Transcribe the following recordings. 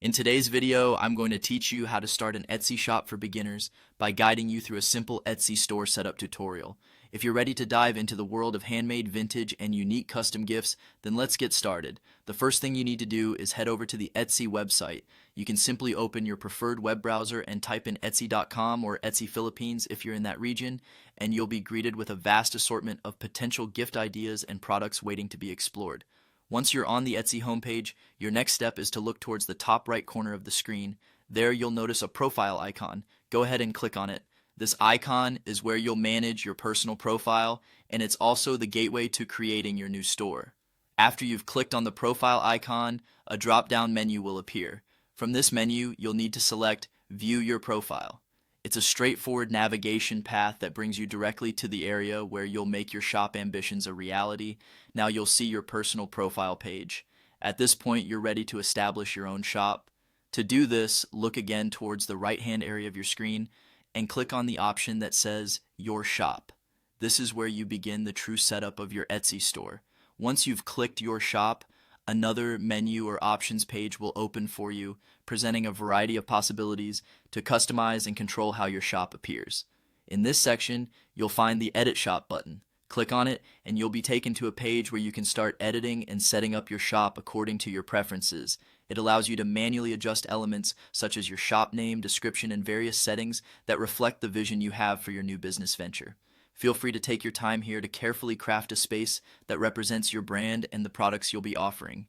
In today's video, I'm going to teach you how to start an Etsy shop for beginners by guiding you through a simple Etsy store setup tutorial. If you're ready to dive into the world of handmade, vintage, and unique custom gifts, then let's get started. The first thing you need to do is head over to the Etsy website. You can simply open your preferred web browser and type in Etsy.com or Etsy Philippines if you're in that region, and you'll be greeted with a vast assortment of potential gift ideas and products waiting to be explored. Once you're on the Etsy homepage, your next step is to look towards the top right corner of the screen. There you'll notice a profile icon. Go ahead and click on it. This icon is where you'll manage your personal profile, and it's also the gateway to creating your new store. After you've clicked on the profile icon, a drop-down menu will appear. From this menu, you'll need to select View Your Profile. It's a straightforward navigation path that brings you directly to the area where you'll make your shop ambitions a reality. Now you'll see your personal profile page. At this point, you're ready to establish your own shop. To do this, look again towards the right-hand area of your screen and click on the option that says Your Shop. This is where you begin the true setup of your Etsy store. Once you've clicked Your Shop, another menu or options page will open for you, presenting a variety of possibilities to customize and control how your shop appears. In this section, you'll find the Edit Shop button. Click on it, and you'll be taken to a page where you can start editing and setting up your shop according to your preferences. It allows you to manually adjust elements such as your shop name, description, and various settings that reflect the vision you have for your new business venture. Feel free to take your time here to carefully craft a space that represents your brand and the products you'll be offering.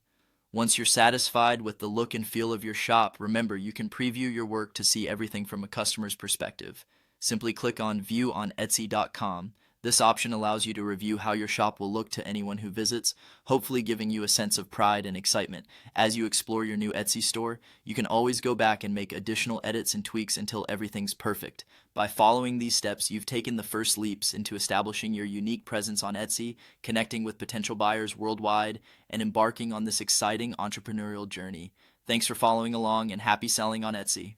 Once you're satisfied with the look and feel of your shop, remember you can preview your work to see everything from a customer's perspective. Simply click on View on Etsy.com. This option allows you to review how your shop will look to anyone who visits, hopefully giving you a sense of pride and excitement. As you explore your new Etsy store, you can always go back and make additional edits and tweaks until everything's perfect. By following these steps, you've taken the first leaps into establishing your unique presence on Etsy, connecting with potential buyers worldwide, and embarking on this exciting entrepreneurial journey. Thanks for following along, and happy selling on Etsy.